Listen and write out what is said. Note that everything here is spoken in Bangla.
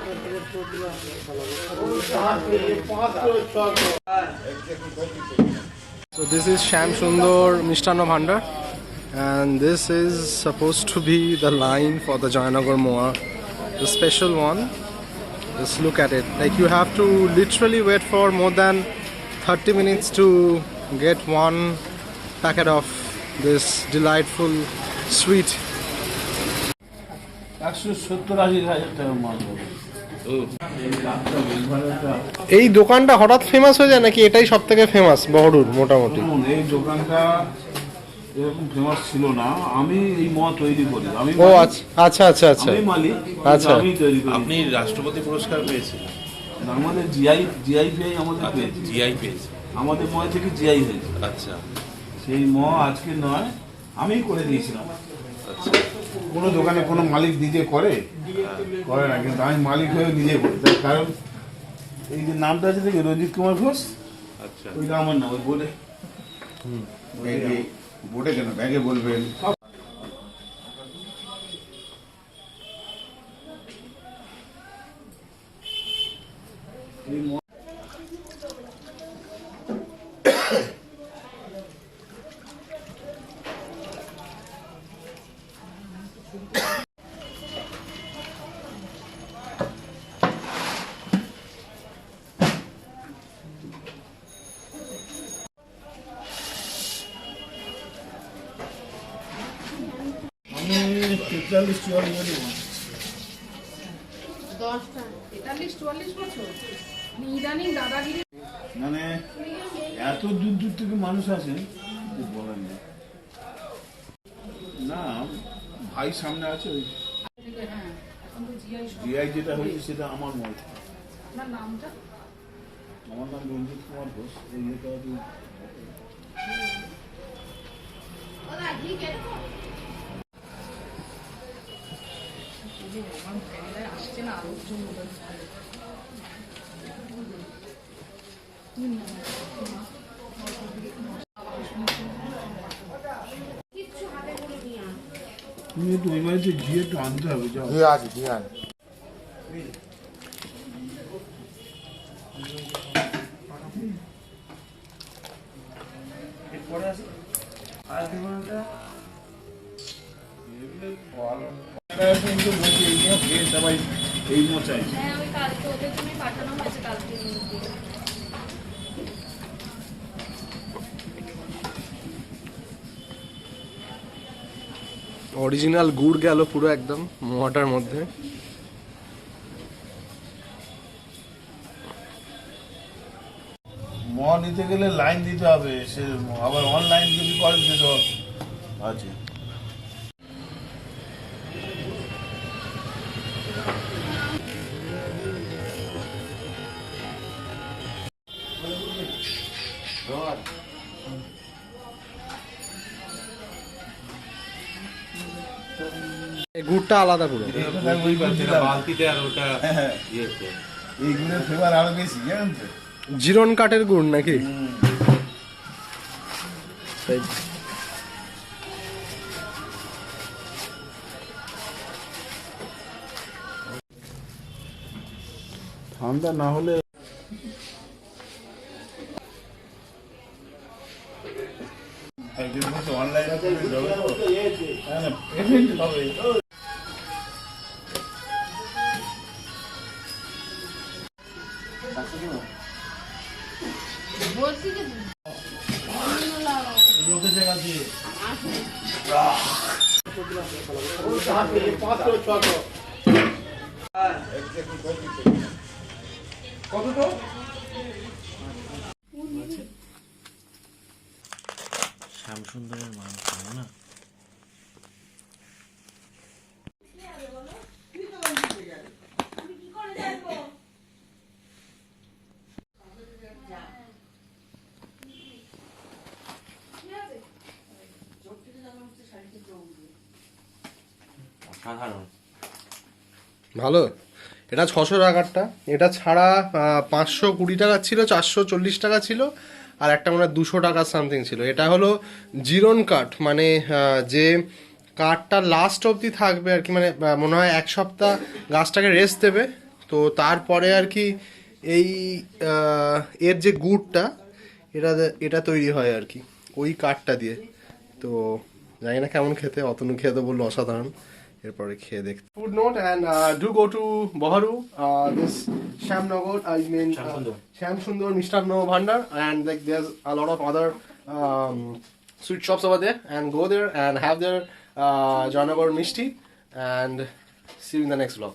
So this is Sham Sundar Mishtano Bhandar, and this is supposed to be the line for the Jayanagar Moa, the special one. Just look at it. Like you have to literally wait for more than 30 minutes to get one packet of this delightful sweet. এই দোকানটা হঠাৎ ফেমাস হয়ে যায় নাকি এটাই সবথেকে ফেমাস বহরুর মোটামুটি? এই দোকানটা এরকম ফেমাস ছিল না, আমি এই মদ তৈরি করি। আমি ও আচ্ছা আচ্ছা আচ্ছা, আমি মালিক, আচ্ছা আমি তৈরি করি। আপনি রাষ্ট্রপতি পুরস্কার পেয়েছিলেন? আমাদের জিআই পেয়ে আমাদের পেয়েছে, জিআই পেয়েছে আমাদের ময় থেকে জিআই হয়েছে। আচ্ছা, সেই আজকে নয়, আমিই করে দিয়েছিলাম। আচ্ছা, কোনো দোকানে কোনো মালিক নিজে করে না, কিন্তু আমি মালিক হয়ে নিজে করি। তার কারণ এই যে নামটা আছে দেখি, রঞ্জিত কুমার ঘোষ। আচ্ছা, ওইটা আমার নাম। ওই বোর্ডে বোর্ডে কেন ব্যাগে বলবেন। মানে এত দূর দূর থেকে মানুষ আসেন বলেন না। ভাই সামনে আছে, ওই জিআই যেটা হয়েছে সেটা আমার মত। আমার নাম রঞ্জিত কুমার ঘোষ। এই তুমি একটু ওই বাড়িতে ঘি একটু আনতে হবে। ঘি আছে, ঘি আন। এই মচাই অরিজিনাল গুড় গেল পুরো একদম মোয়াটার মধ্যে। নিতে গেলে লাইন দিতে হবে, সে আবার অনলাইন যদি করেন সেটা আছে। গুড়টা আলাদা পুরো, এই গুড়ের ফ্লেভার আরো বেশি, জানেন তো? জিরন কাঠের গুড় নাকি? ঠান্ডা না হলে অনলাইনে শ্যামসুন্দরের মাংস না? ভালো। এটা 600 টাকারটা, এটা ছাড়া 520 টাকা ছিল, 440 টাকা ছিল, আর একটা মনে হয় 200 টাকা সামথিং ছিল। এটা হলো জিরন কাঠ, মানে যে কাঠটা লাস্ট অবধি থাকবে আর কি, মানে মনে হয় 1 সপ্তাহ গাছটাকে রেস্ট দেবে, তো তারপরে আর কি এই এর যে গুড়টা এটা এটা তৈরি হয় আর কি ওই কাঠটা দিয়ে। তো জানি না কেমন খেতে, অতনু খেয়ে তো বললো অসাধারণ, এরপরে খেয়ে দেখতে। Food note and do go to বহারু, this Shyamnagar, I mean Shyamsundar Mishtanna Bhandar, and like there's a lot of other sweet shops over there, and go there and have their Janagor mishti, and see you in the next vlog.